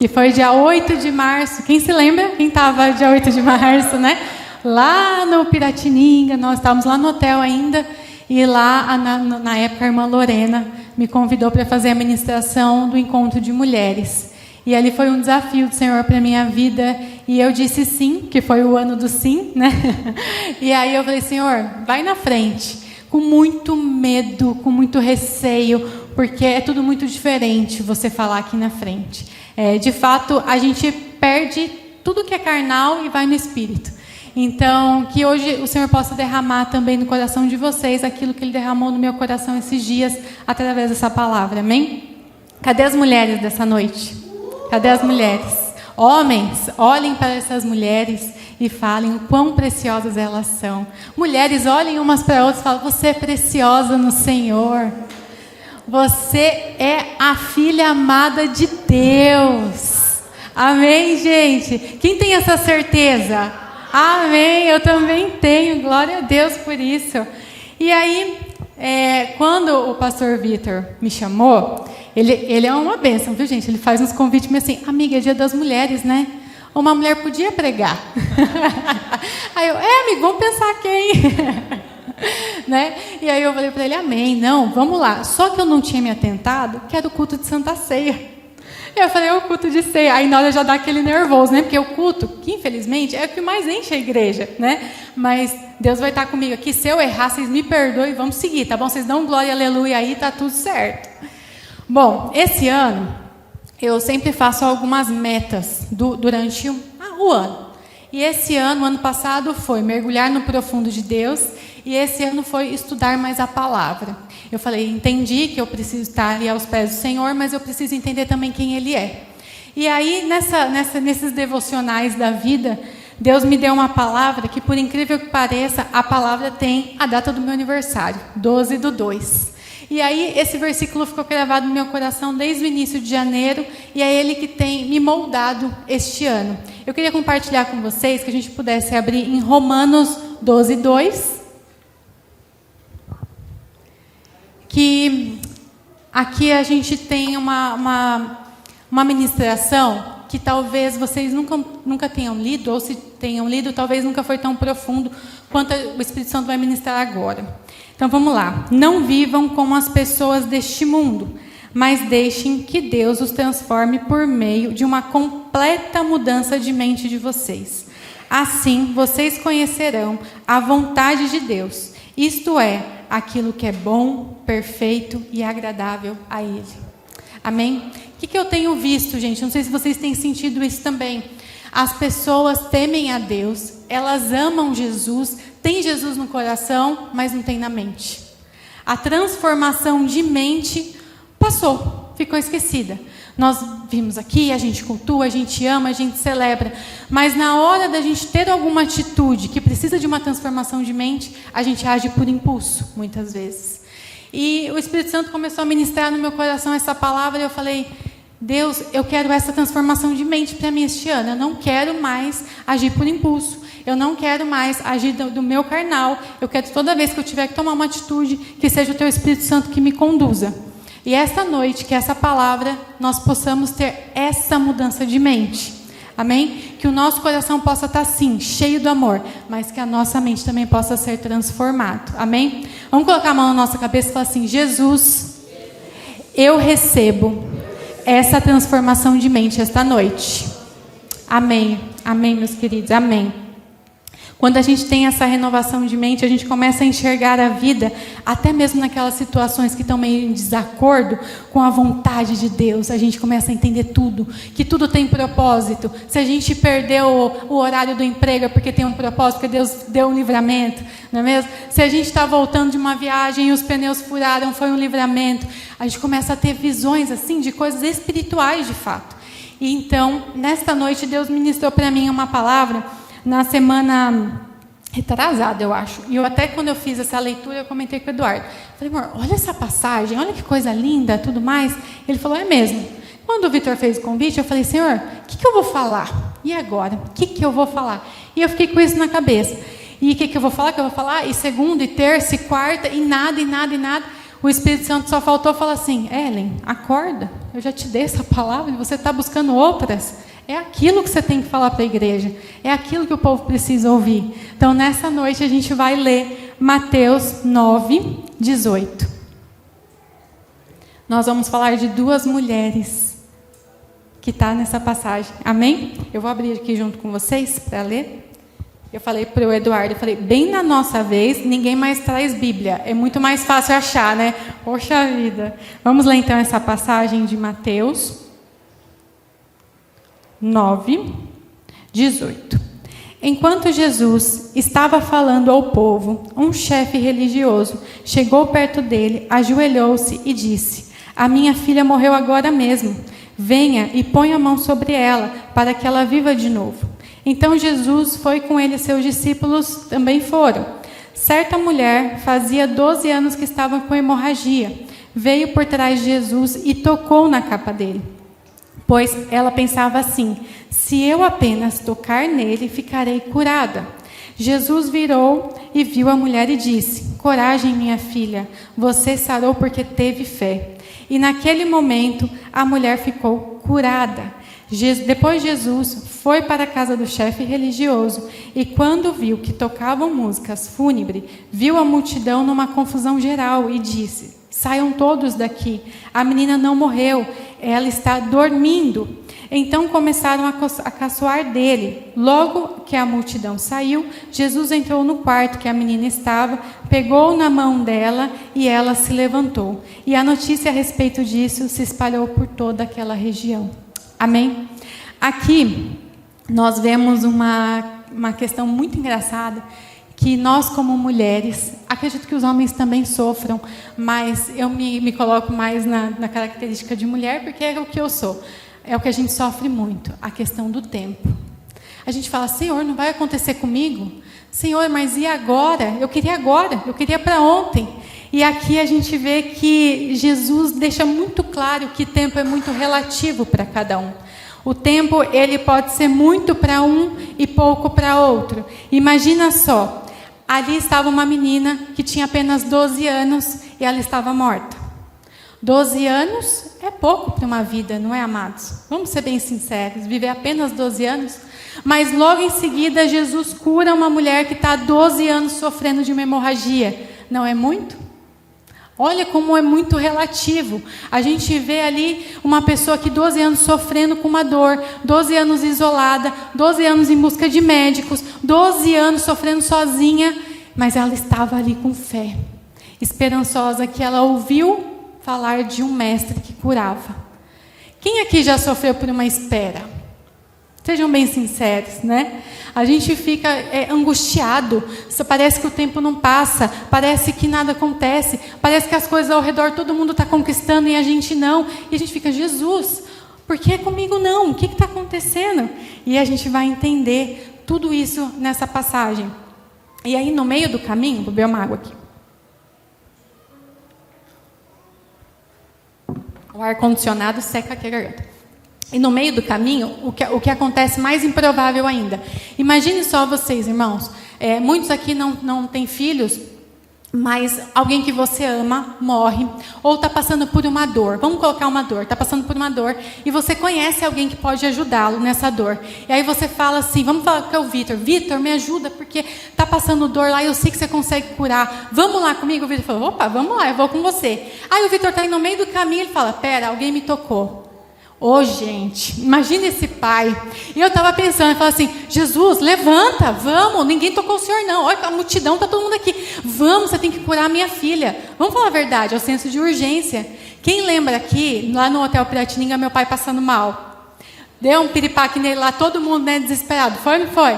E foi dia 8 de março. Quem se lembra? Quem estava dia 8 de março, né? Lá no Piratininga, nós estávamos lá no hotel ainda. E lá, na época, a irmã Lorena me convidou para fazer a ministração do encontro de mulheres. E ali foi um desafio do Senhor para a minha vida. E eu disse sim, que foi o ano do sim, né? E aí eu falei, Senhor, vai na frente. Com muito medo, com muito receio, porque é tudo muito diferente você falar aqui na frente. De fato, a gente perde tudo que é carnal e vai no Espírito. Então, que hoje o Senhor possa derramar também no coração de vocês aquilo que Ele derramou no meu coração esses dias, através dessa palavra, amém? Cadê as mulheres dessa noite? Cadê as mulheres? Homens, olhem para essas mulheres e falem o quão preciosas elas são. Mulheres, olhem umas para outras e falem, você é preciosa no Senhor. Você é a filha amada de Deus. Amém, gente? Quem tem essa certeza? Amém, eu também tenho. Glória a Deus por isso. E aí, quando o pastor Vitor me chamou, ele é uma bênção, viu, gente? Ele faz uns convites meio assim, amiga, é dia das mulheres, né? Uma mulher podia pregar. Aí eu, amigo, vamos pensar quem? Né? E aí eu falei para ele, amém, não, vamos lá. Só que eu não tinha me atentado que era o culto de Santa Ceia. E eu falei, o culto de ceia. Aí na hora já dá aquele nervoso, né? Porque o culto, que infelizmente é o que mais enche a igreja, né? Mas Deus vai estar comigo aqui. Se eu errar, vocês me perdoem e vamos seguir, tá bom? Vocês dão glória, aleluia aí, tá tudo certo. Bom, esse ano eu sempre faço algumas metas durante o ano. E esse ano, ano passado, foi mergulhar no profundo de Deus. E esse ano foi estudar mais a palavra. Eu falei, entendi que eu preciso estar ali aos pés do Senhor, mas eu preciso entender também quem Ele é. E aí, nesses devocionais da vida, Deus me deu uma palavra que, por incrível que pareça, a palavra tem a data do meu aniversário, 12/2. E aí, esse versículo ficou gravado no meu coração desde o início de janeiro, e é ele que tem me moldado este ano. Eu queria compartilhar com vocês, que a gente pudesse abrir em Romanos 12:2. Que aqui a gente tem uma ministração que talvez vocês nunca tenham lido, ou se tenham lido, talvez nunca foi tão profundo quanto o Espírito Santo vai ministrar agora. Então vamos lá. Não vivam como as pessoas deste mundo, mas deixem que Deus os transforme por meio de uma completa mudança de mente de vocês. Assim, vocês conhecerão a vontade de Deus, isto é, aquilo que é bom, perfeito e agradável a Ele. Amém? O que eu tenho visto, gente? Não sei se vocês têm sentido isso também. As pessoas temem a Deus, elas amam Jesus, têm Jesus no coração, mas não tem na mente. A transformação de mente passou, ficou esquecida. Nós vimos aqui, a gente cultua, a gente ama, a gente celebra. Mas na hora da gente ter alguma atitude que precisa de uma transformação de mente, a gente age por impulso, muitas vezes. E o Espírito Santo começou a ministrar no meu coração essa palavra e eu falei, Deus, eu quero essa transformação de mente para mim este ano. Eu não quero mais agir por impulso. Eu não quero mais agir do meu carnal. Eu quero toda vez que eu tiver que tomar uma atitude, que seja o Teu Espírito Santo que me conduza. E esta noite, que essa palavra, nós possamos ter essa mudança de mente. Amém? Que o nosso coração possa estar, sim, cheio do amor, mas que a nossa mente também possa ser transformada. Amém? Vamos colocar a mão na nossa cabeça e falar assim, Jesus, eu recebo essa transformação de mente esta noite. Amém. Amém, meus queridos. Amém. Quando a gente tem essa renovação de mente, a gente começa a enxergar a vida, até mesmo naquelas situações que estão meio em desacordo com a vontade de Deus. A gente começa a entender tudo, que tudo tem propósito. Se a gente perdeu o horário do emprego é porque tem um propósito, porque Deus deu um livramento, não é mesmo? Se a gente está voltando de uma viagem e os pneus furaram, foi um livramento. A gente começa a ter visões assim de coisas espirituais de fato. E então, nesta noite, Deus ministrou para mim uma palavra na semana retrasada, eu acho. E eu até quando eu fiz essa leitura, eu comentei com o Eduardo. Falei, amor, olha essa passagem, olha que coisa linda, tudo mais. Ele falou, é mesmo. Quando o Vitor fez o convite, eu falei, Senhor, o que eu vou falar? E agora? O que eu vou falar? E eu fiquei com isso na cabeça. E o que eu vou falar? E segunda, e terça, e quarta, e nada. o Espírito Santo só faltou falar assim: Ellen, acorda, eu já te dei essa palavra e você está buscando outras. É aquilo que você tem que falar para a igreja, é aquilo que o povo precisa ouvir. Então, nessa noite, a gente vai ler Mateus 9, 18. Nós vamos falar de duas mulheres que está nessa passagem. Amém? Eu vou abrir aqui junto com vocês para ler. Eu falei para o Eduardo, eu falei, bem na nossa vez, ninguém mais traz Bíblia. É muito mais fácil achar, né? Poxa vida. Vamos ler então essa passagem de Mateus 9, 18. Enquanto Jesus estava falando ao povo, um chefe religioso chegou perto dele, ajoelhou-se e disse: a minha filha morreu agora mesmo. Venha e ponha a mão sobre ela, para que ela viva de novo. Então Jesus foi com ele e seus discípulos também foram. Certa mulher fazia 12 anos que estava com hemorragia. Veio por trás de Jesus e tocou na capa dele. Pois ela pensava assim: se eu apenas tocar nele, ficarei curada. Jesus virou e viu a mulher e disse: coragem, minha filha, você sarou porque teve fé. E naquele momento a mulher ficou curada. Depois Jesus foi para a casa do chefe religioso e quando viu que tocavam músicas fúnebres, viu a multidão numa confusão geral e disse: saiam todos daqui, a menina não morreu, ela está dormindo. Então começaram a caçoar dele. Logo que a multidão saiu, Jesus entrou no quarto que a menina estava, pegou na mão dela e ela se levantou. E a notícia a respeito disso se espalhou por toda aquela região. Amém? Aqui nós vemos uma questão muito engraçada, que nós como mulheres, acredito que os homens também sofram, mas eu me coloco mais na característica de mulher, porque é o que eu sou. É o que a gente sofre muito, a questão do tempo. A gente fala: Senhor, não vai acontecer comigo? Senhor, mas e agora? Eu queria para ontem. E aqui a gente vê que Jesus deixa muito claro que tempo é muito relativo para cada um. O tempo, ele pode ser muito para um e pouco para outro. Imagina só, ali estava uma menina que tinha apenas 12 anos e ela estava morta. 12 anos é pouco para uma vida, não é, amados? Vamos ser bem sinceros, viver apenas 12 anos. Mas logo em seguida, Jesus cura uma mulher que está há 12 anos sofrendo de uma hemorragia. Não é muito? Olha como é muito relativo. A gente vê ali uma pessoa que 12 anos sofrendo com uma dor, 12 anos isolada, 12 anos em busca de médicos, 12 anos sofrendo sozinha, mas ela estava ali com fé, esperançosa, que ela ouviu falar de um mestre que curava. Quem aqui já sofreu por uma espera? Sejam bem sinceros, né? A gente fica angustiado, parece que o tempo não passa, parece que nada acontece, parece que as coisas ao redor todo mundo está conquistando e a gente não. E a gente fica: Jesus, por que comigo não? O que está acontecendo? E a gente vai entender tudo isso nessa passagem. E aí no meio do caminho, vou beber uma água aqui. O ar-condicionado seca aqui a garganta. E no meio do caminho, o que acontece mais improvável ainda. Imagine só vocês, irmãos. Muitos aqui não têm filhos, mas alguém que você ama morre, ou está passando por uma dor. Vamos colocar uma dor. Está passando por uma dor e você conhece alguém que pode ajudá-lo nessa dor. E aí você fala assim, vamos falar com o Vitor. Vitor, me ajuda, porque está passando dor lá e eu sei que você consegue curar. Vamos lá comigo? O Vitor falou: opa, vamos lá, eu vou com você. Aí o Vitor está no meio do caminho e ele fala: pera, alguém me tocou. Ô, gente, imagina esse pai. E eu estava pensando, eu falava assim: Jesus, levanta, vamos, ninguém tocou o senhor não. Olha, a multidão, está todo mundo aqui. Vamos, você tem que curar a minha filha. Vamos falar a verdade, é o senso de urgência. Quem lembra aqui, lá no Hotel Piratininga, meu pai passando mal? Deu um piripaque nele lá, todo mundo, né, desesperado. Foi ou não foi?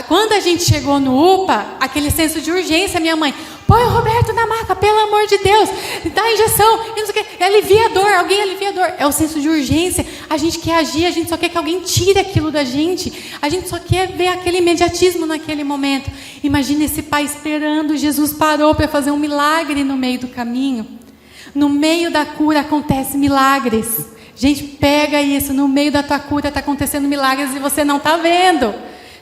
Quando a gente chegou no UPA, aquele senso de urgência, minha mãe: põe o Roberto na maca, pelo amor de Deus, dá injeção, não sei o quê, alivia a dor, alguém alivia a dor. É o senso de urgência. A gente quer agir, a gente só quer que alguém tire aquilo da gente, a gente só quer ver aquele imediatismo naquele momento. Imagina esse pai esperando. Jesus parou para fazer um milagre no meio do caminho. No meio da cura acontecem milagres. Gente, pega isso, no meio da tua cura está acontecendo milagres e você não está vendo.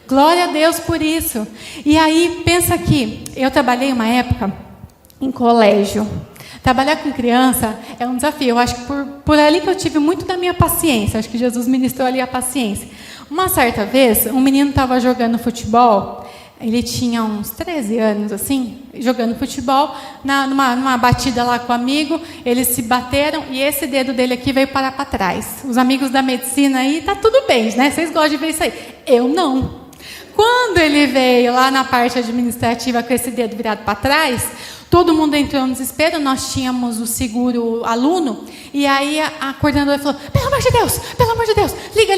Glória a Deus por isso. E aí, pensa aqui, eu trabalhei uma época em colégio. Trabalhar com criança é um desafio. Eu acho que por ali que eu tive muito da minha paciência. Acho que Jesus ministrou ali a paciência. Uma certa vez, um menino estava jogando futebol. Ele tinha uns 13 anos, assim, jogando futebol. Numa batida lá com o amigo, eles se bateram e esse dedo dele aqui veio parar para trás. Os amigos da medicina aí, tá tudo bem, né? Vocês gostam de ver isso aí. Eu não. Quando ele veio lá na parte administrativa com esse dedo virado para trás, todo mundo entrou no desespero. Nós tínhamos o seguro aluno, e aí a coordenadora falou: pelo amor de Deus, liga.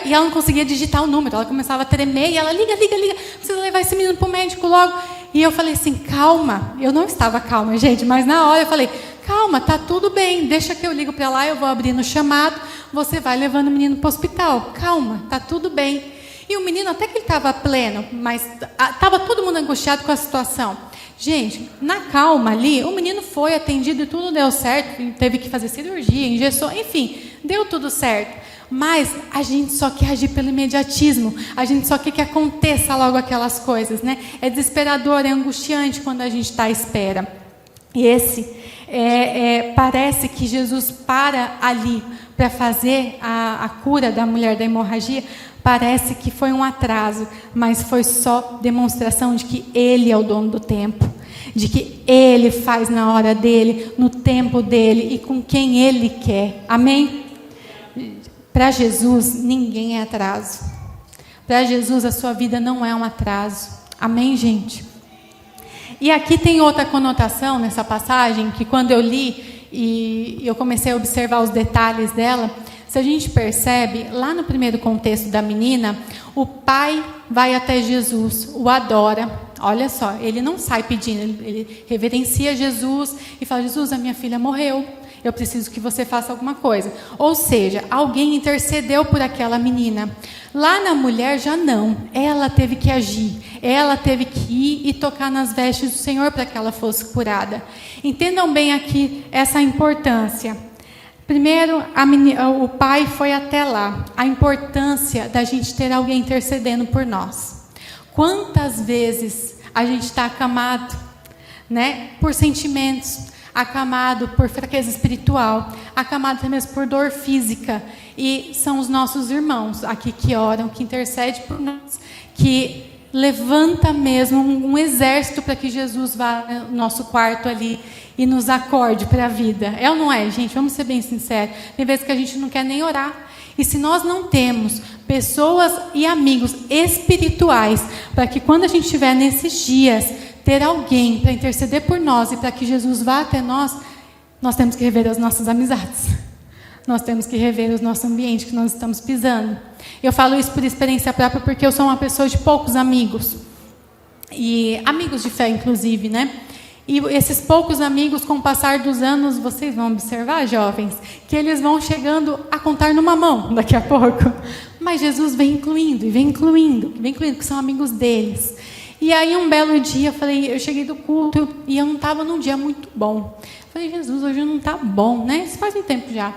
E ela não conseguia digitar o número, ela começava a tremer, e ela, liga, precisa levar esse menino para o médico logo. E eu falei assim: calma. Eu não estava calma, gente, mas na hora eu falei: calma, tá tudo bem, deixa que eu ligo para lá, eu vou abrir no chamado, você vai levando o menino para o hospital. Calma, tá tudo bem. E o menino, até que ele estava pleno, mas estava todo mundo angustiado com a situação. Gente, na calma ali, o menino foi atendido e tudo deu certo. Teve que fazer cirurgia, engessou, enfim, deu tudo certo. Mas a gente só quer agir pelo imediatismo. A gente só quer que aconteça logo aquelas coisas, né? É desesperador, é angustiante quando a gente está à espera. E parece que Jesus para ali para fazer a cura da mulher da hemorragia. Parece que foi um atraso, mas foi só demonstração de que Ele é o dono do tempo, de que Ele faz na hora dEle, no tempo dEle e com quem Ele quer. Amém? Para Jesus, ninguém é atraso. Para Jesus, a sua vida não é um atraso. Amém, gente? E aqui tem outra conotação nessa passagem, que quando eu li e eu comecei a observar os detalhes dela, se a gente percebe, lá no primeiro contexto da menina, o pai vai até Jesus, o adora. Olha só, ele não sai pedindo, ele reverencia Jesus e fala: Jesus, a minha filha morreu, eu preciso que você faça alguma coisa. Ou seja, alguém intercedeu por aquela menina. Lá na mulher já não, ela teve que agir, ela teve que ir e tocar nas vestes do Senhor para que ela fosse curada. Entendam bem aqui essa importância. Primeiro, o pai foi até lá. A importância da gente ter alguém intercedendo por nós. Quantas vezes a gente está acamado, né, por sentimentos, acamado por fraqueza espiritual, acamado também por dor física. E são os nossos irmãos aqui que oram, que intercedem por nós, que levanta mesmo um exército para que Jesus vá no nosso quarto ali e nos acorde para a vida. É ou não é, gente? Vamos ser bem sinceros. Tem vezes que a gente não quer nem orar. E se nós não temos pessoas e amigos espirituais, para que quando a gente estiver nesses dias, ter alguém para interceder por nós e para que Jesus vá até nós, nós temos que rever as nossas amizades. Nós temos que rever o nosso ambiente que nós estamos pisando. Eu falo isso por experiência própria, porque eu sou uma pessoa de poucos amigos. E amigos de fé, inclusive, né? E esses poucos amigos, com o passar dos anos, vocês vão observar, jovens, que eles vão chegando a contar numa mão daqui a pouco. Mas Jesus vem incluindo, que são amigos deles. E aí, um belo dia, eu cheguei do culto e eu não estava num dia muito bom. Falei: Jesus, hoje não está bom, né? Isso faz um tempo já.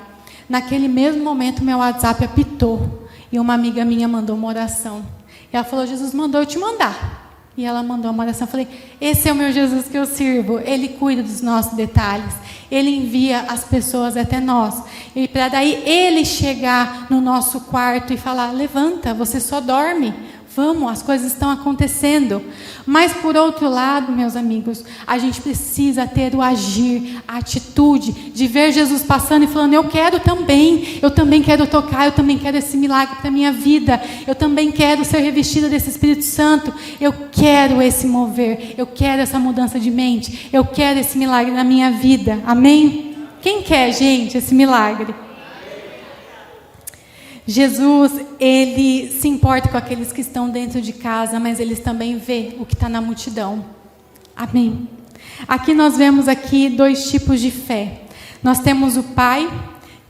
Naquele mesmo momento, meu WhatsApp apitou. E uma amiga minha mandou uma oração. E ela falou: Jesus mandou eu te mandar. E ela mandou uma oração. Eu falei: esse é o meu Jesus que eu sirvo. Ele cuida dos nossos detalhes. Ele envia as pessoas até nós. E para daí ele chegar no nosso quarto e falar: levanta, você só dorme. Vamos, as coisas estão acontecendo. Mas, por outro lado, meus amigos, a gente precisa ter o agir, a atitude de ver Jesus passando e falando: eu também quero tocar, eu também quero esse milagre para a minha vida, eu também quero ser revestida desse Espírito Santo, eu quero esse mover, eu quero essa mudança de mente, eu quero esse milagre na minha vida. Amém? Quem quer, gente, esse milagre? Jesus, ele se importa com aqueles que estão dentro de casa, mas ele também vê o que está na multidão. Amém? Aqui nós vemos dois tipos de fé. Nós temos o pai,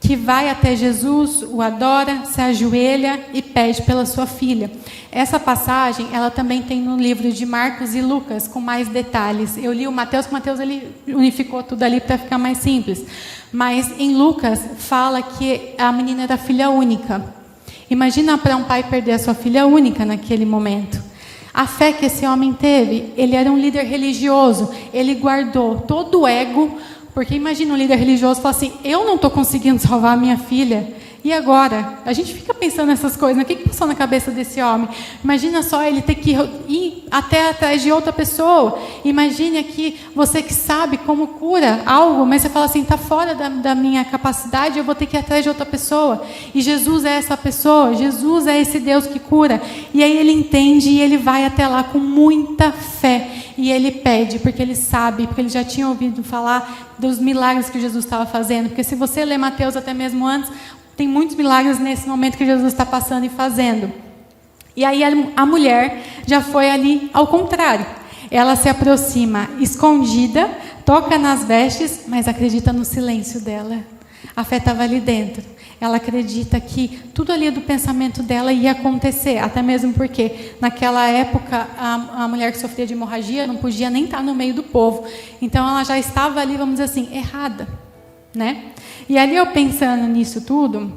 que vai até Jesus, o adora, se ajoelha e pede pela sua filha. Essa passagem, ela também tem no livro de Marcos e Lucas, com mais detalhes. Eu li o Mateus, ele unificou tudo ali para ficar mais simples. Mas em Lucas, fala que a menina era filha única. Imagina para um pai perder a sua filha única naquele momento. A fé que esse homem teve, ele era um líder religioso, ele guardou todo o ego, Porque imagina um líder religioso falar assim, eu não estou conseguindo salvar a minha filha, e agora? A gente fica pensando nessas coisas, né? O que passou na cabeça desse homem? Imagina só ele ter que ir até atrás de outra pessoa. Imagine aqui, você que sabe como cura algo, mas você fala assim, está fora da minha capacidade, eu vou ter que ir atrás de outra pessoa. E Jesus é essa pessoa, Jesus é esse Deus que cura. E aí ele entende e ele vai até lá com muita fé. E ele pede, porque ele sabe, porque ele já tinha ouvido falar dos milagres que Jesus estava fazendo. Porque se você ler Mateus até mesmo antes, tem muitos milagres nesse momento que Jesus está passando e fazendo. E aí a mulher já foi ali ao contrário. Ela se aproxima escondida, toca nas vestes, mas acredita no silêncio dela. A fé estava ali dentro. Ela acredita que tudo ali do pensamento dela ia acontecer, até mesmo porque naquela época a mulher que sofria de hemorragia não podia nem estar no meio do povo. Então ela já estava ali, vamos dizer assim, errada, né? E ali eu pensando nisso tudo,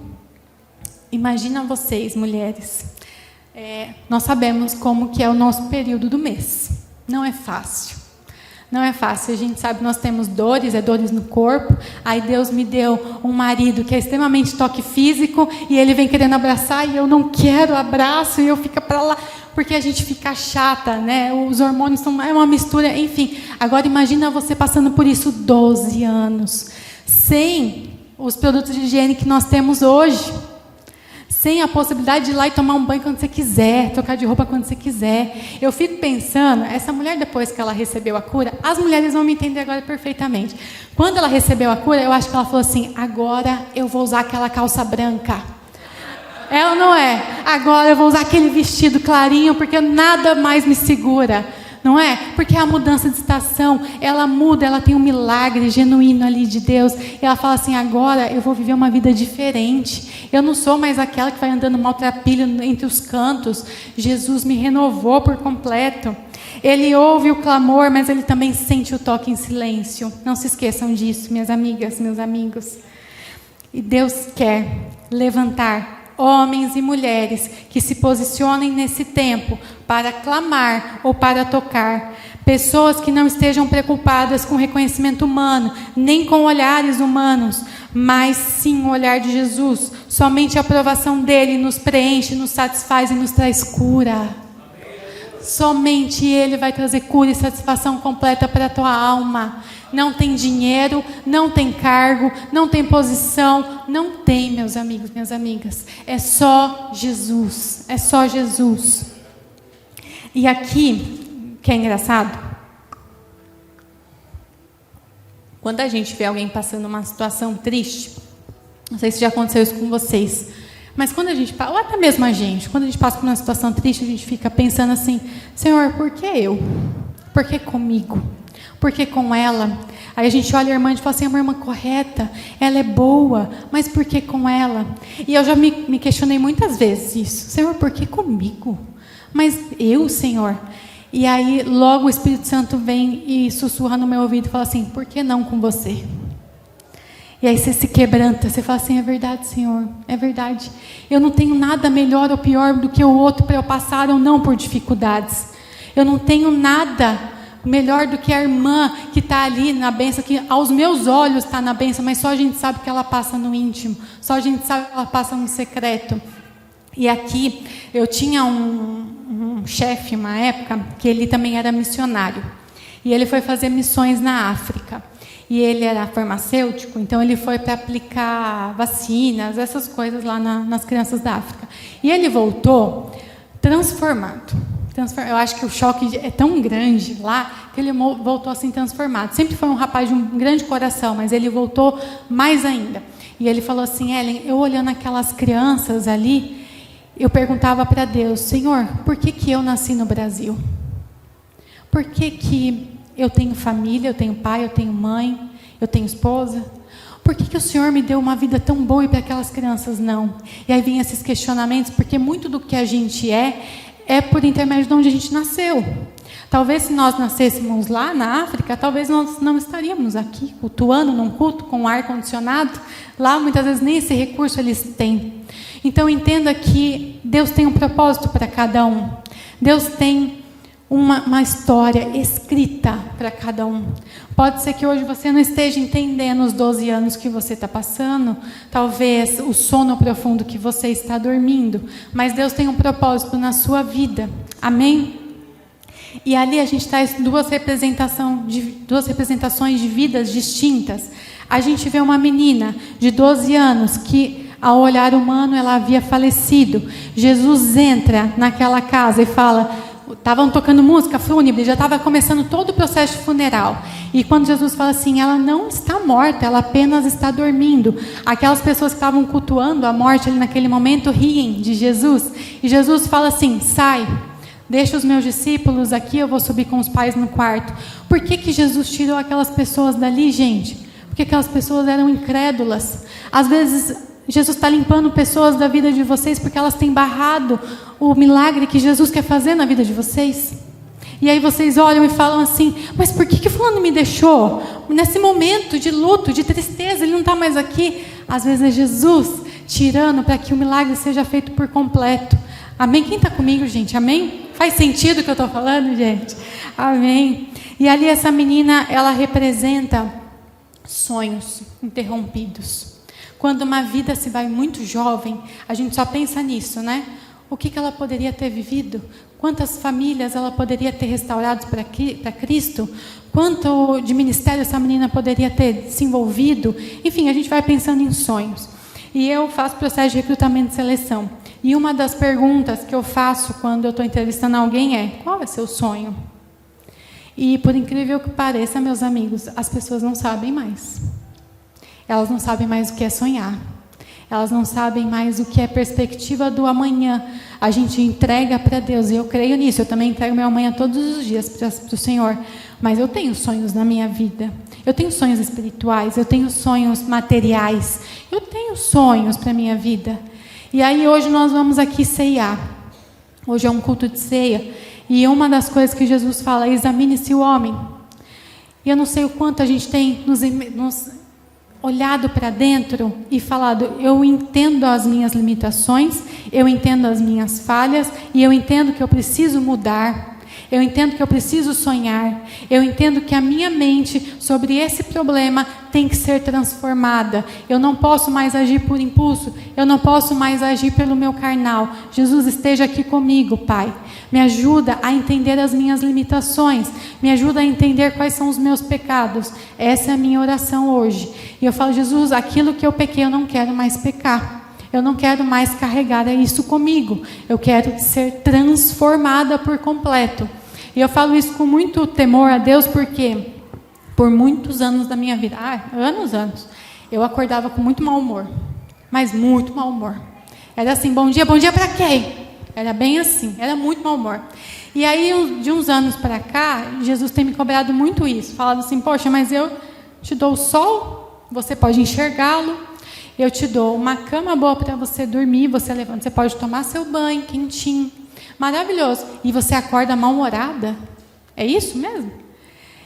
imagina vocês, mulheres, nós sabemos como que é o nosso período do mês. Não é fácil. Não é fácil. A gente sabe que nós temos dores, dores no corpo. Aí Deus me deu um marido que é extremamente toque físico e ele vem querendo abraçar e eu não quero abraço e eu fico para lá. Porque a gente fica chata, né? Os hormônios é uma mistura, enfim. Agora imagina você passando por isso 12 anos. Sem os produtos de higiene que nós temos hoje. Sem a possibilidade de ir lá e tomar um banho quando você quiser, trocar de roupa quando você quiser. Eu fico pensando, essa mulher depois que ela recebeu a cura, as mulheres vão me entender agora perfeitamente. Quando ela recebeu a cura, eu acho que ela falou assim, agora eu vou usar aquela calça branca. Ela não é, agora eu vou usar aquele vestido clarinho, porque nada mais me segura. Não é? Porque a mudança de estação, ela muda, ela tem um milagre genuíno ali de Deus. E ela fala assim, agora eu vou viver uma vida diferente. Eu não sou mais aquela que vai andando maltrapilho entre os cantos. Jesus me renovou por completo. Ele ouve o clamor, mas ele também sente o toque em silêncio. Não se esqueçam disso, minhas amigas, meus amigos. E Deus quer levantar homens e mulheres que se posicionem nesse tempo para clamar ou para tocar. Pessoas que não estejam preocupadas com reconhecimento humano, nem com olhares humanos, mas sim o olhar de Jesus. Somente a aprovação dele nos preenche, nos satisfaz e nos traz cura. Somente ele vai trazer cura e satisfação completa para a tua alma. Não tem dinheiro, não tem cargo, não tem posição, não tem, meus amigos, minhas amigas. É só Jesus, é só Jesus. E aqui, que é engraçado, quando a gente vê alguém passando uma situação triste, não sei se já aconteceu isso com vocês, mas quando a gente, ou até mesmo a gente, quando a gente passa por uma situação triste, a gente fica pensando assim, Senhor, por que eu? Por que comigo? Por que com ela? Aí a gente olha a irmã e fala assim, é uma irmã correta, ela é boa, mas por que com ela? E eu já me questionei muitas vezes isso. Senhor, por que comigo? Mas eu, Senhor? E aí logo o Espírito Santo vem e sussurra no meu ouvido e fala assim, por que não com você? E aí você se quebranta, você fala assim, é verdade, Senhor, é verdade. Eu não tenho nada melhor ou pior do que o outro para eu passar ou não por dificuldades. Eu não tenho nada melhor do que a irmã que está ali na bênção, que aos meus olhos está na bênção, mas só a gente sabe que ela passa no íntimo, só a gente sabe que ela passa no secreto. E aqui eu tinha um chefe, uma época, que ele também era missionário. E ele foi fazer missões na África. E ele era farmacêutico, então ele foi para aplicar vacinas, essas coisas lá nas crianças da África. E ele voltou transformado. Eu acho que o choque é tão grande lá que ele voltou assim transformado. Sempre foi um rapaz de um grande coração, mas ele voltou mais ainda. E ele falou assim, Ellen, eu olhando aquelas crianças ali, eu perguntava para Deus, Senhor, por que eu nasci no Brasil? Por que eu tenho família, eu tenho pai, eu tenho mãe, eu tenho esposa? Por que o Senhor me deu uma vida tão boa e para aquelas crianças não? E aí vem esses questionamentos, porque muito do que a gente é por intermédio de onde a gente nasceu. Talvez se nós nascêssemos lá na África, talvez nós não estaríamos aqui, cultuando num culto com ar-condicionado. Lá muitas vezes nem esse recurso eles têm. Então entenda que Deus tem um propósito para cada um. Deus tem uma história escrita para cada um. Pode ser que hoje você não esteja entendendo os 12 anos que você está passando, talvez o sono profundo que você está dormindo, mas Deus tem um propósito na sua vida. Amém? E ali a gente traz duas representações de vidas distintas. A gente vê uma menina de 12 anos que, ao olhar humano, ela havia falecido. Jesus entra naquela casa e fala... Estavam tocando música fúnebre, já estava começando todo o processo funeral. E quando Jesus fala assim, ela não está morta, ela apenas está dormindo. Aquelas pessoas que estavam cultuando a morte ali naquele momento riem de Jesus. E Jesus fala assim, sai, deixa os meus discípulos aqui, eu vou subir com os pais no quarto. Por que Jesus tirou aquelas pessoas dali, gente? Porque aquelas pessoas eram incrédulas. Às vezes... Jesus está limpando pessoas da vida de vocês porque elas têm barrado o milagre que Jesus quer fazer na vida de vocês. E aí vocês olham e falam assim, mas por que fulano me deixou? Nesse momento de luto, de tristeza, ele não está mais aqui. Às vezes é Jesus tirando para que o milagre seja feito por completo. Amém? Quem está comigo, gente? Amém? Faz sentido o que eu estou falando, gente? Amém. E ali essa menina, ela representa sonhos interrompidos. Quando uma vida se vai muito jovem, a gente só pensa nisso, né? O que ela poderia ter vivido? Quantas famílias ela poderia ter restaurado para Cristo? Quanto de ministério essa menina poderia ter se envolvido? Enfim, a gente vai pensando em sonhos. E eu faço processo de recrutamento e seleção. E uma das perguntas que eu faço quando eu estou entrevistando alguém é, qual é seu sonho? E por incrível que pareça, meus amigos, as pessoas não sabem mais. Elas não sabem mais o que é sonhar. Elas não sabem mais o que é perspectiva do amanhã. A gente entrega para Deus, e eu creio nisso. Eu também entrego meu amanhã todos os dias para o Senhor. Mas eu tenho sonhos na minha vida. Eu tenho sonhos espirituais, eu tenho sonhos materiais. Eu tenho sonhos para a minha vida. E aí hoje nós vamos aqui ceiar. Hoje é um culto de ceia. E uma das coisas que Jesus fala, examine-se o homem. E eu não sei o quanto a gente tem nos olhado para dentro e falado, eu entendo as minhas limitações, eu entendo as minhas falhas, e eu entendo que eu preciso mudar, eu entendo que eu preciso sonhar, eu entendo que a minha mente sobre esse problema tem que ser transformada. Eu não posso mais agir por impulso, eu não posso mais agir pelo meu carnal. Jesus, esteja aqui comigo, Pai. Me ajuda a entender as minhas limitações, me ajuda a entender quais são os meus pecados. Essa é a minha oração hoje. E eu falo, Jesus, aquilo que eu pequei, eu não quero mais pecar. Eu não quero mais carregar isso comigo. Eu quero ser transformada por completo. E eu falo isso com muito temor a Deus, porque por muitos anos da minha vida, anos, eu acordava com muito mau humor. Mas muito mau humor. Era assim, bom dia para quem? Era bem assim, era muito mau humor. E aí, de uns anos para cá, Jesus tem me cobrado muito isso. Falando assim, poxa, mas eu te dou o sol, você pode enxergá-lo. Eu te dou uma cama boa para você dormir, você levanta, você pode tomar seu banho quentinho. Maravilhoso. E você acorda mal-humorada? É isso mesmo?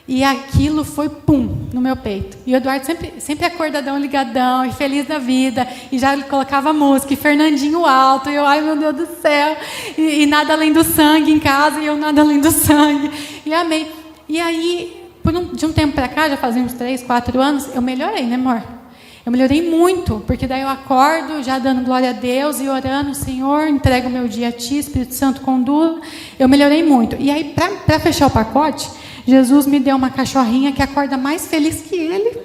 E aquilo foi pum no meu peito. E o Eduardo sempre acordadão, ligadão, e feliz da vida. E já colocava música, e Fernandinho alto. E eu, ai meu Deus do céu. E nada além do sangue em casa, e eu nada além do sangue. E amei. E aí, de um tempo para cá, já fazia uns 3, 4 anos, eu melhorei, né, amor? Eu melhorei muito, porque daí eu acordo já dando glória a Deus e orando, Senhor, entrego o meu dia a Ti, Espírito Santo conduz. Eu melhorei muito. E aí, para fechar o pacote, Jesus me deu uma cachorrinha que acorda mais feliz que ele.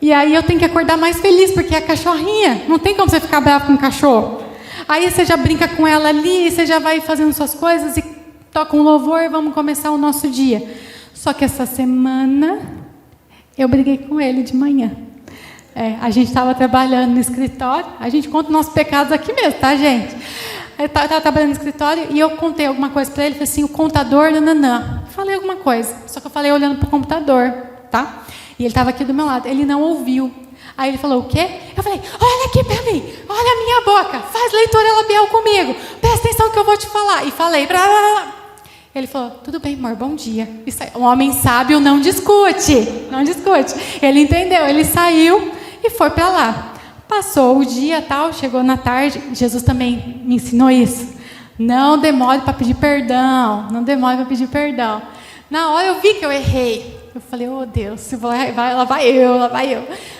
E aí eu tenho que acordar mais feliz, porque é a cachorrinha. Não tem como você ficar bravo com o cachorro. Aí você já brinca com ela ali, você já vai fazendo suas coisas e toca um louvor e vamos começar o nosso dia. Só que essa semana eu briguei com ele de manhã. A gente estava trabalhando no escritório, a gente conta os nossos pecados aqui mesmo, tá, gente? Eu estava trabalhando no escritório e eu contei alguma coisa para ele, falei assim, o contador, nananã. Falei alguma coisa, só que eu falei olhando para o computador, tá? E ele estava aqui do meu lado, ele não ouviu. Aí ele falou, o quê? Eu falei, olha aqui para mim, olha a minha boca, faz leitura labial comigo, presta atenção que eu vou te falar. E falei, blá, blá, blá. Ele falou, tudo bem, amor, bom dia. Um homem sábio não discute, não discute. Ele entendeu, ele saiu e foi para lá. Passou o dia, tal, chegou na tarde. Jesus também me ensinou isso. Não demore para pedir perdão. Não demore para pedir perdão. Na hora eu vi que eu errei. Eu falei, oh Deus, lá vai eu.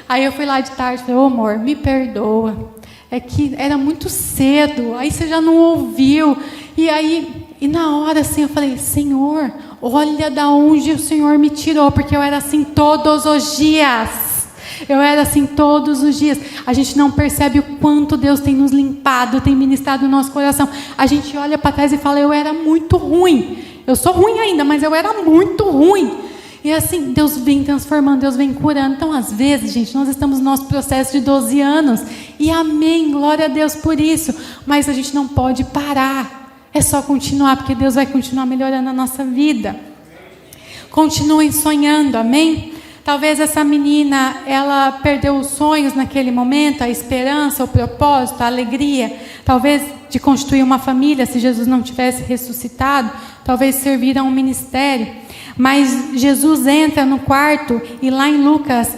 Aí eu fui lá de tarde e falei, amor, me perdoa. É que era muito cedo, aí você já não ouviu. E na hora assim eu falei, Senhor, olha da onde o Senhor me tirou, porque eu era assim todos os dias. A gente não percebe o quanto Deus tem nos limpado, tem ministrado no nosso coração. A gente olha para trás e fala, eu era muito ruim. Eu sou ruim ainda, mas eu era muito ruim. E assim, Deus vem transformando, Deus vem curando. Então, às vezes, gente, nós estamos no nosso processo de 12 anos. E amém, glória a Deus por isso. Mas a gente não pode parar. É só continuar, porque Deus vai continuar melhorando a nossa vida. Continuem sonhando, amém? Talvez essa menina, ela perdeu os sonhos naquele momento, a esperança, o propósito, a alegria. Talvez de constituir uma família, se Jesus não tivesse ressuscitado. Talvez servir a um ministério. Mas Jesus entra no quarto e lá em Lucas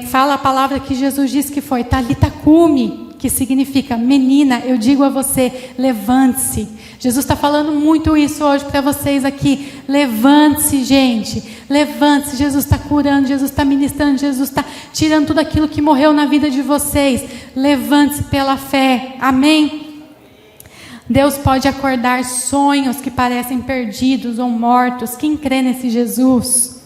fala a palavra que Jesus disse que foi Talita cumi, que significa menina, eu digo a você, levante-se. Jesus está falando muito isso hoje para vocês aqui. Levante-se, gente. Levante-se. Jesus está curando, Jesus está ministrando, Jesus está tirando tudo aquilo que morreu na vida de vocês. Levante-se pela fé. Amém? Deus pode acordar sonhos que parecem perdidos ou mortos. Quem crê nesse Jesus?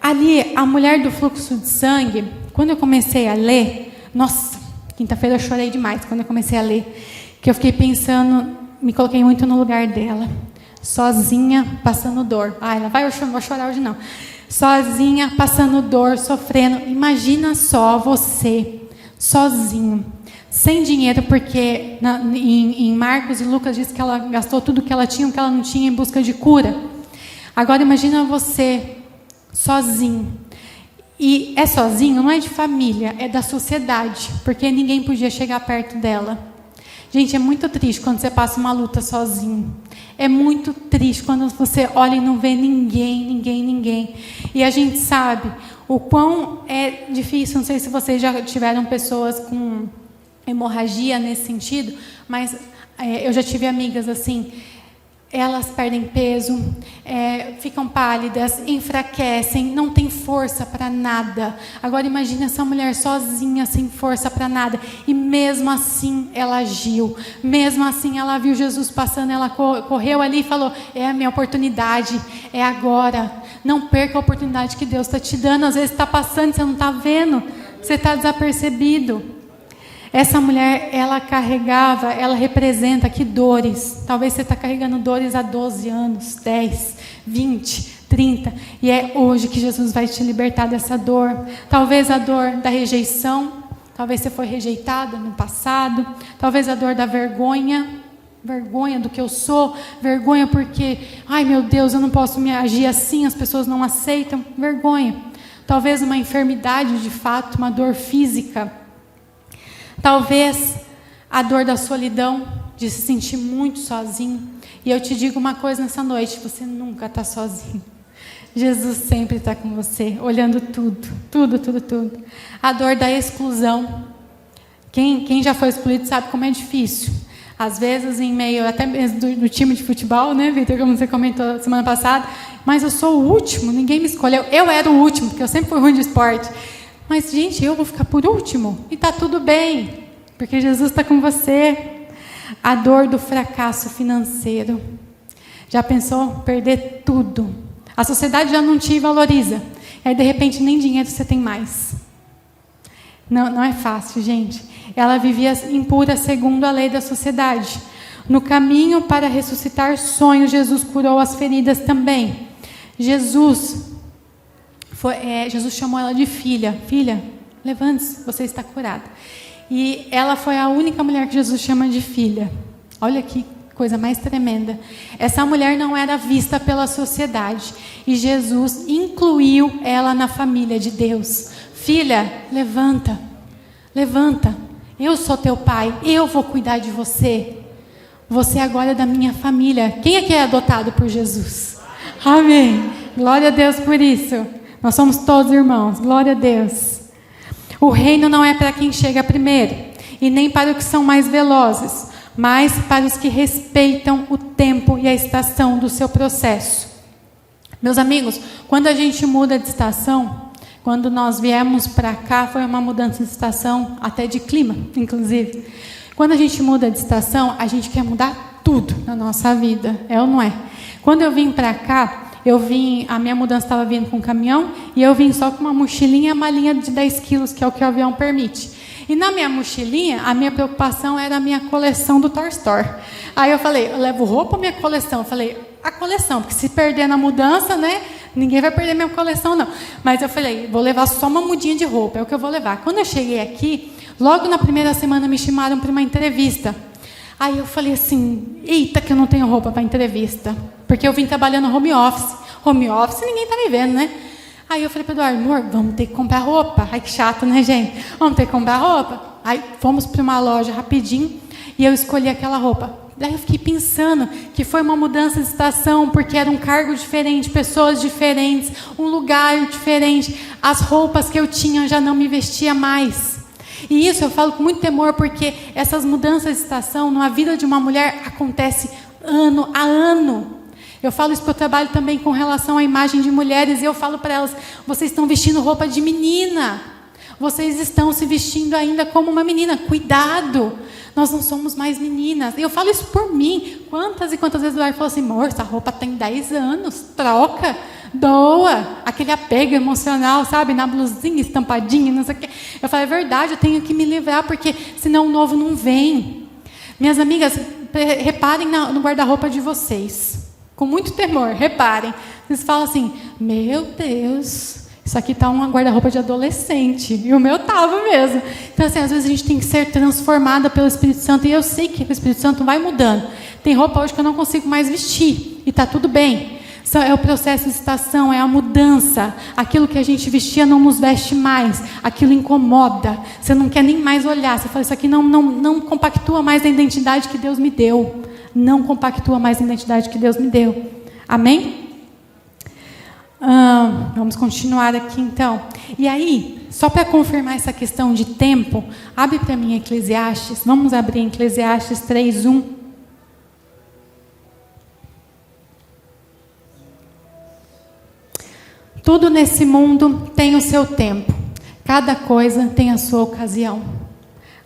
Ali, a mulher do fluxo de sangue, quando eu comecei a ler, nossa, quinta-feira eu chorei demais quando eu comecei a ler, que eu fiquei pensando, me coloquei muito no lugar dela, sozinha, passando dor. Ela vai, eu vou chorar hoje não. Sozinha, passando dor, sofrendo. Imagina só você, sozinho. Sem dinheiro, porque em Marcos e Lucas diz que ela gastou tudo que ela tinha, o que ela não tinha em busca de cura. Agora imagina você sozinho. E é sozinho, não é de família, é da sociedade, porque ninguém podia chegar perto dela. Gente, é muito triste quando você passa uma luta sozinho. É muito triste quando você olha e não vê ninguém. E a gente sabe o quão é difícil, não sei se vocês já tiveram pessoas com hemorragia nesse sentido, mas eu já tive amigas assim, elas perdem peso, ficam pálidas, enfraquecem, não tem força para nada. Agora imagine essa mulher sozinha, sem força para nada, e mesmo assim ela agiu, mesmo assim ela viu Jesus passando, ela correu ali e falou, é a minha oportunidade, é agora. Não perca a oportunidade que Deus está te dando. Às vezes está passando, você não está vendo, você está desapercebido. Essa mulher, ela carregava, ela representa que dores. Talvez você está carregando dores há 12 anos, 10, 20, 30. E é hoje que Jesus vai te libertar dessa dor. Talvez a dor da rejeição. Talvez você foi rejeitada no passado. Talvez a dor da vergonha. Vergonha do que eu sou. Vergonha porque, ai meu Deus, eu não posso me agir assim, as pessoas não aceitam. Vergonha. Talvez uma enfermidade de fato, uma dor física. Talvez a dor da solidão, de se sentir muito sozinho. E eu te digo uma coisa nessa noite, você nunca está sozinho. Jesus sempre está com você, olhando tudo. A dor da exclusão. Quem já foi excluído sabe como é difícil. Às vezes em meio, até mesmo do time de futebol, né, Vitor, como você comentou semana passada, mas eu sou o último, ninguém me escolheu. Eu era o último, porque eu sempre fui ruim de esporte. Mas, gente, eu vou ficar por último. E está tudo bem, porque Jesus está com você. A dor do fracasso financeiro. Já pensou? Perder tudo. A sociedade já não te valoriza. Aí, de repente, nem dinheiro você tem mais. Não é fácil, gente. Ela vivia impura segundo a lei da sociedade. No caminho para ressuscitar sonhos, Jesus curou as feridas também. Jesus chamou ela de filha. Filha, levante-se, você está curada. E ela foi a única mulher que Jesus chama de filha. Olha que coisa mais tremenda. Essa mulher não era vista pela sociedade. E Jesus incluiu ela na família de Deus. Filha, levanta. Eu sou teu pai, eu vou cuidar de você. Você agora é da minha família. Quem aqui é adotado por Jesus? Amém. Glória a Deus por isso. Nós somos todos irmãos, glória a Deus. O reino não é para quem chega primeiro, e nem para os que são mais velozes, mas para os que respeitam o tempo e a estação do seu processo. Meus amigos, quando a gente muda de estação, quando nós viemos para cá, foi uma mudança de estação, até de clima, inclusive. Quando a gente muda de estação, a gente quer mudar tudo na nossa vida, é ou não é? Quando eu vim para cá, a minha mudança estava vindo com um caminhão, e eu vim só com uma mochilinha e uma malinha de 10 quilos, que é o que o avião permite. E na minha mochilinha, a minha preocupação era a minha coleção do Toy Store. Aí eu falei, eu levo roupa ou minha coleção? Eu falei, a coleção, porque se perder na mudança, né, ninguém vai perder minha coleção, não. Mas eu falei, vou levar só uma mudinha de roupa, é o que eu vou levar. Quando eu cheguei aqui, logo na primeira semana me chamaram para uma entrevista. Aí eu falei assim, eita que eu não tenho roupa para entrevista. Porque eu vim trabalhando home office. Home office ninguém está me vendo, né? Aí eu falei para o Eduardo, amor, vamos ter que comprar roupa. Ai, que chato, né, gente? Vamos ter que comprar roupa. Aí fomos para uma loja rapidinho e eu escolhi aquela roupa. Daí eu fiquei pensando que foi uma mudança de estação, porque era um cargo diferente, pessoas diferentes, um lugar diferente. As roupas que eu tinha já não me vestia mais. E isso eu falo com muito temor, porque essas mudanças de estação na vida de uma mulher acontece ano a ano. Eu falo isso porque eu trabalho também com relação à imagem de mulheres, e eu falo para elas, vocês estão vestindo roupa de menina. Vocês estão se vestindo ainda como uma menina. Cuidado! Nós não somos mais meninas. E eu falo isso por mim. Quantas e quantas vezes o Eduardo falou assim, amor, essa roupa tem 10 anos, troca, doa. Aquele apego emocional, sabe? Na blusinha, estampadinha, não sei o quê. Eu falei, é verdade, eu tenho que me livrar, porque senão o novo não vem. Minhas amigas, reparem no guarda-roupa de vocês. Com muito temor, reparem. Vocês falam assim, meu Deus, isso aqui está um guarda-roupa de adolescente. E o meu estava mesmo. Então, assim, às vezes a gente tem que ser transformada pelo Espírito Santo. E eu sei que o Espírito Santo vai mudando. Tem roupa hoje que eu não consigo mais vestir. E está tudo bem. É o processo de estação, é a mudança. Aquilo que a gente vestia não nos veste mais. Aquilo incomoda. Você não quer nem mais olhar. Você fala, isso aqui não compactua mais a identidade que Deus me deu. Não compactua mais a identidade que Deus me deu. Amém? Vamos continuar aqui então. E aí, só para confirmar essa questão de tempo, abre para mim Eclesiastes. Vamos abrir Eclesiastes 3:1. Tudo nesse mundo tem o seu tempo. Cada coisa tem a sua ocasião.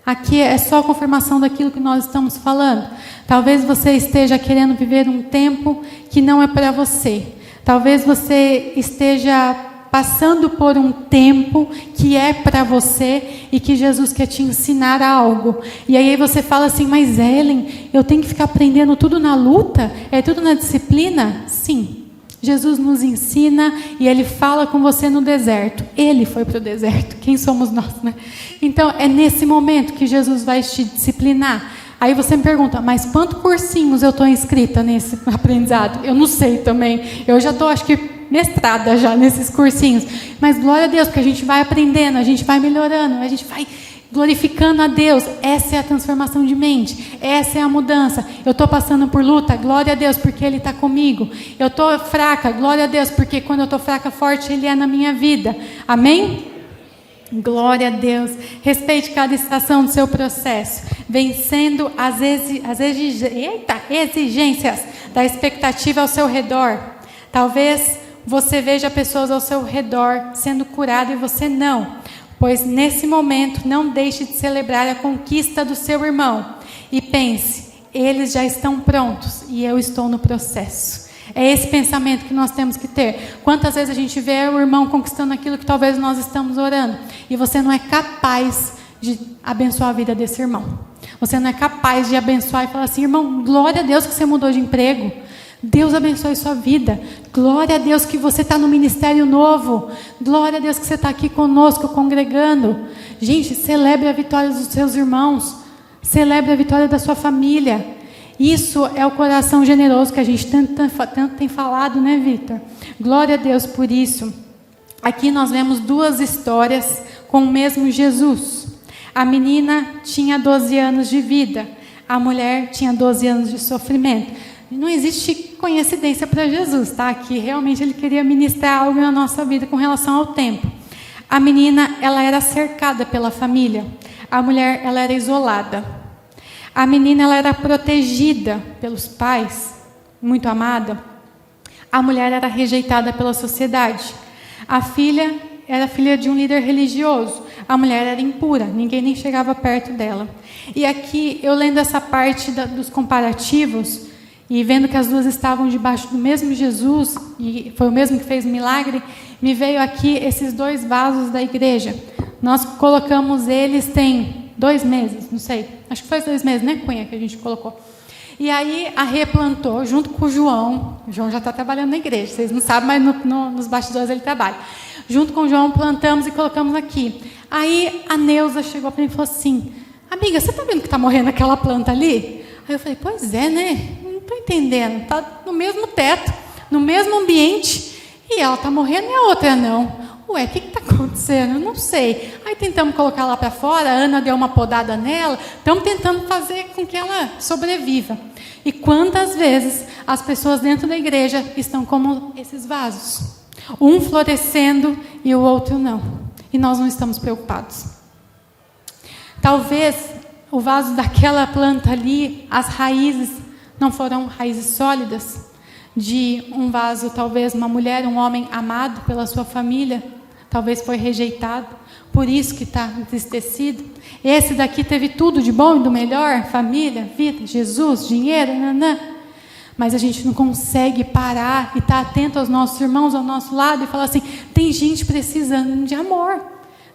Aqui é só a confirmação daquilo que nós estamos falando. Talvez você esteja querendo viver um tempo que não é para você. Talvez você esteja passando por um tempo que é para você e que Jesus quer te ensinar algo. E aí você fala assim, mas Ellen, eu tenho que ficar aprendendo tudo na luta? É tudo na disciplina? Sim. Jesus nos ensina e Ele fala com você no deserto. Ele foi para o deserto. Quem somos nós, né? Então, é nesse momento que Jesus vai te disciplinar. Aí você me pergunta, mas quantos cursinhos eu estou inscrita nesse aprendizado? Eu não sei também. Eu já estou, acho que, mestrada já nesses cursinhos. Mas glória a Deus, porque a gente vai aprendendo, a gente vai melhorando, a gente vai glorificando a Deus. Essa é a transformação de mente. Essa é a mudança. Eu estou passando por luta, glória a Deus, porque Ele está comigo. Eu estou fraca, glória a Deus, porque quando eu estou fraca, forte Ele é na minha vida. Amém? Glória a Deus. Respeite cada estação do seu processo, vencendo as exigências da expectativa ao seu redor. Talvez você veja pessoas ao seu redor sendo curado e você não. Pois nesse momento não deixe de celebrar a conquista do seu irmão. E pense, eles já estão prontos e eu estou no processo. É esse pensamento que nós temos que ter. Quantas vezes a gente vê o irmão conquistando aquilo que talvez nós estamos orando e você não é capaz de abençoar a vida desse irmão. Você não é capaz de abençoar e falar assim, irmão, glória a Deus que você mudou de emprego. Deus abençoe sua vida. Glória a Deus que você está no ministério novo. Glória a Deus que você está aqui conosco, congregando. Gente, celebre a vitória dos seus irmãos. Celebre a vitória da sua família. Isso é o coração generoso que a gente tanto tem falado, né, Vitor? Glória a Deus por isso. Aqui nós vemos duas histórias com o mesmo Jesus. A menina tinha 12 anos de vida. A mulher tinha 12 anos de sofrimento. Não existe coincidência para Jesus, tá? Aqui realmente Ele queria ministrar algo na nossa vida com relação ao tempo. A menina, ela era cercada pela família. A mulher, ela era isolada. A menina, ela era protegida pelos pais, muito amada. A mulher era rejeitada pela sociedade. A filha era filha de um líder religioso. A mulher era impura, ninguém nem chegava perto dela. E aqui, eu lendo essa parte dos comparativos, e vendo que as duas estavam debaixo do mesmo Jesus, e foi o mesmo que fez o milagre, me veio aqui esses 2 vasos da igreja. Nós colocamos eles tem 2 meses, não sei, acho que foi 2 meses, né, Cunha, que a gente colocou. E aí a Rê plantou, junto com o João já está trabalhando na igreja, vocês não sabem, mas nos bastidores ele trabalha. Junto com o João, plantamos e colocamos aqui. Aí a Neuza chegou para mim e falou assim, amiga, você está vendo que está morrendo aquela planta ali? Aí eu falei, pois é, né? Não estou entendendo. Está no mesmo teto, no mesmo ambiente, e ela está morrendo e a outra não. Ué, o que está acontecendo? Eu não sei. Aí tentamos colocar lá para fora, a Ana deu uma podada nela, estamos tentando fazer com que ela sobreviva. E quantas vezes as pessoas dentro da igreja estão como esses vasos? Um florescendo e o outro não. E nós não estamos preocupados. Talvez o vaso daquela planta ali, as raízes não foram raízes sólidas, de um vaso, talvez uma mulher, um homem amado pela sua família, talvez foi rejeitado, por isso que está entristecido. Esse daqui teve tudo de bom e do melhor, família, vida, Jesus, dinheiro, nanã. Mas a gente não consegue parar e estar atento aos nossos irmãos ao nosso lado e falar assim, tem gente precisando de amor,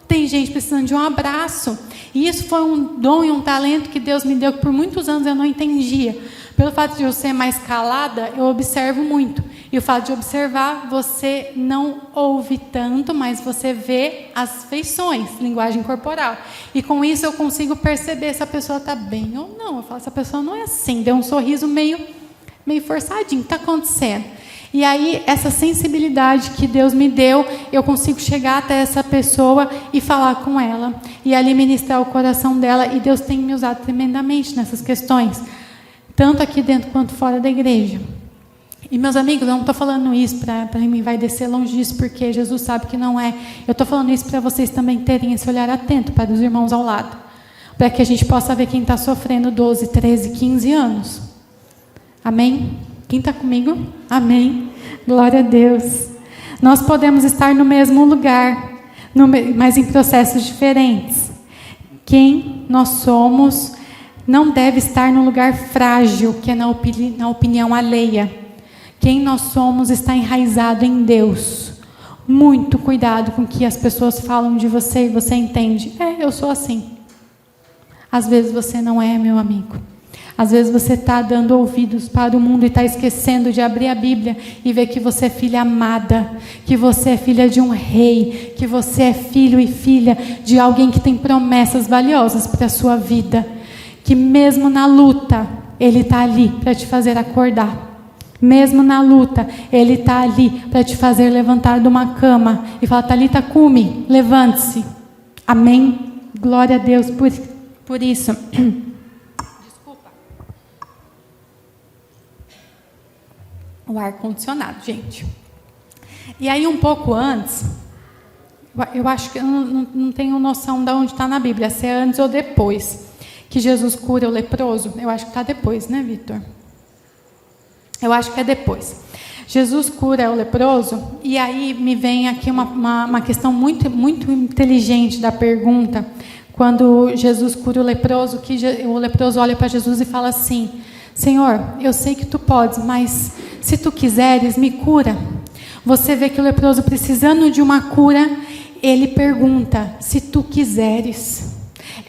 tem gente precisando de um abraço. E isso foi um dom e um talento que Deus me deu, que por muitos anos eu não entendia. Pelo fato de eu ser mais calada, eu observo muito. E o fato de observar, você não ouve tanto, mas você vê as feições, linguagem corporal. E com isso eu consigo perceber se a pessoa está bem ou não. Eu falo, essa pessoa não é assim, deu um sorriso meio forçadinho, está acontecendo. E aí, essa sensibilidade que Deus me deu, eu consigo chegar até essa pessoa e falar com ela. E ali ministrar o coração dela. E Deus tem me usado tremendamente nessas questões. Tanto aqui dentro quanto fora da igreja. E meus amigos, eu não estou falando isso para mim, vai descer longe disso, porque Jesus sabe que não é. Eu estou falando isso para vocês também terem esse olhar atento para os irmãos ao lado. Para que a gente possa ver quem está sofrendo 12, 13, 15 anos. Amém? Quem está comigo? Amém. Glória a Deus. Nós podemos estar no mesmo lugar, mas em processos diferentes. Quem nós somos não deve estar num lugar frágil, que é na opinião alheia. Quem nós somos está enraizado em Deus. Muito cuidado com o que as pessoas falam de você e você entende. Eu sou assim. Às vezes você não é, meu amigo. Às vezes você está dando ouvidos para o mundo e está esquecendo de abrir a Bíblia e ver que você é filha amada, que você é filha de um rei, que você é filho e filha de alguém que tem promessas valiosas para a sua vida. Que mesmo na luta, Ele está ali para te fazer acordar. Mesmo na luta, Ele está ali para te fazer levantar de uma cama e falar, Talita cumi, levante-se. Amém? Glória a Deus por isso. O ar-condicionado, gente. E aí, um pouco antes, eu acho que eu não tenho noção de onde está na Bíblia, se é antes ou depois, que Jesus cura o leproso. Eu acho que está depois, né, Vitor? Eu acho que é depois. Jesus cura o leproso, e aí me vem aqui uma questão muito, muito inteligente da pergunta, quando Jesus cura o leproso, que o leproso olha para Jesus e fala assim, Senhor, eu sei que Tu podes, mas se Tu quiseres, me cura. Você vê que o leproso precisando de uma cura, ele pergunta, se Tu quiseres.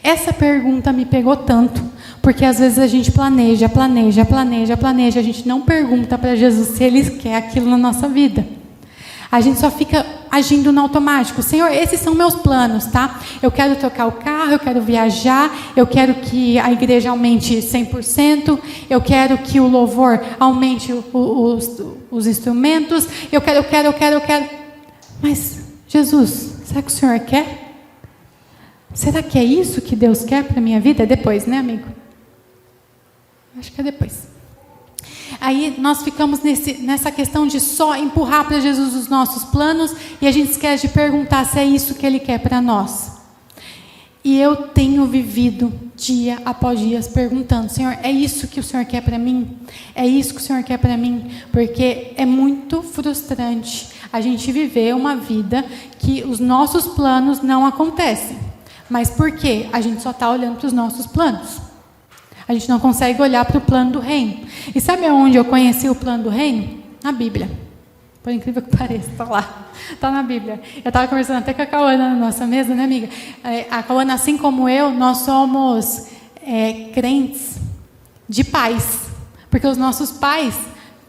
Essa pergunta me pegou tanto, porque às vezes a gente planeja, a gente não pergunta para Jesus se Ele quer aquilo na nossa vida. A gente só fica agindo no automático. Senhor, esses são meus planos, tá? Eu quero trocar o carro, eu quero viajar, eu quero que a igreja aumente 100%, eu quero que o louvor aumente os instrumentos, eu quero. Mas, Jesus, será que o Senhor quer? Será que é isso que Deus quer para a minha vida? É depois, né, amigo? Acho que é depois. Aí nós ficamos nessa questão de só empurrar para Jesus os nossos planos e a gente esquece de perguntar se é isso que Ele quer para nós. E eu tenho vivido dia após dia, perguntando: Senhor, é isso que o Senhor quer para mim? É isso que o Senhor quer para mim? Porque é muito frustrante a gente viver uma vida que os nossos planos não acontecem. Mas por quê? A gente só está olhando para os nossos planos. A gente não consegue olhar para o plano do reino. E sabe onde eu conheci o plano do reino? Na Bíblia. Por incrível que pareça, está lá. Está na Bíblia. Eu estava conversando até com a Cauana na nossa mesa, né, amiga? A Cauana, assim como eu, nós somos crentes de pais. Porque os nossos pais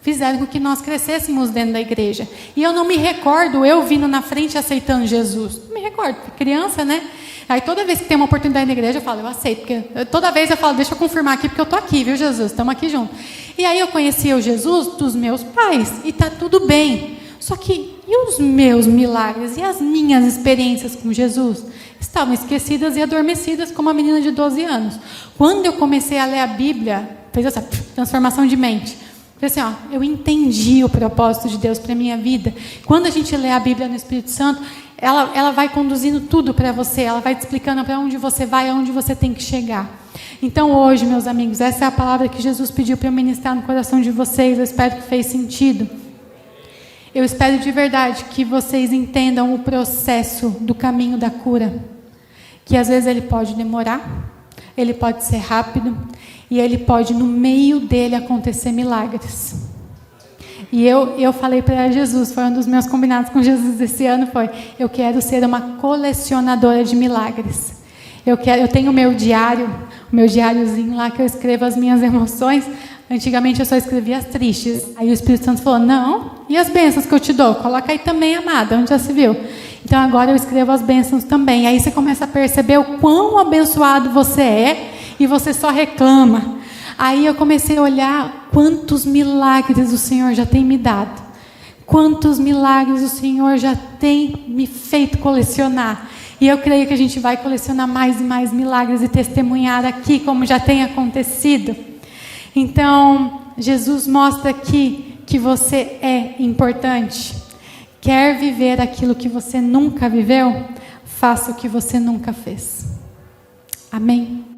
fizeram com que nós crescêssemos dentro da igreja. E eu não me recordo eu vindo na frente aceitando Jesus. Não me recordo, criança, né? Aí toda vez que tem uma oportunidade na igreja, eu falo: eu aceito. Porque toda vez eu falo: deixa eu confirmar aqui, porque eu estou aqui, viu, Jesus? Estamos aqui juntos. E aí eu conheci o Jesus dos meus pais. E está tudo bem. Só que, e os meus milagres? E as minhas experiências com Jesus? Estavam esquecidas e adormecidas como uma menina de 12 anos. Quando eu comecei a ler a Bíblia, fez essa transformação de mente. Falei assim, eu entendi o propósito de Deus para a minha vida. Quando a gente lê a Bíblia no Espírito Santo, ela vai conduzindo tudo para você, ela vai te explicando para onde você vai, aonde você tem que chegar. Então hoje, meus amigos, essa é a palavra que Jesus pediu para eu ministrar no coração de vocês. Eu espero que fez sentido. Eu espero de verdade que vocês entendam o processo do caminho da cura. Que às vezes ele pode demorar, ele pode ser rápido, e ele pode, no meio dele, acontecer milagres. E eu falei para Jesus, foi um dos meus combinados com Jesus esse ano, eu quero ser uma colecionadora de milagres. Eu tenho o meu diáriozinho lá, que eu escrevo as minhas emoções. Antigamente eu só escrevia as tristes. Aí o Espírito Santo falou: não, e as bênçãos que eu te dou? Coloca aí também, amada, onde já se viu? Então agora eu escrevo as bênçãos também. Aí você começa a perceber o quão abençoado você é, e você só reclama. Aí eu comecei a olhar quantos milagres o Senhor já tem me dado. Quantos milagres o Senhor já tem me feito colecionar. E eu creio que a gente vai colecionar mais e mais milagres e testemunhar aqui como já tem acontecido. Então, Jesus mostra aqui que você é importante. Quer viver aquilo que você nunca viveu? Faça o que você nunca fez. Amém?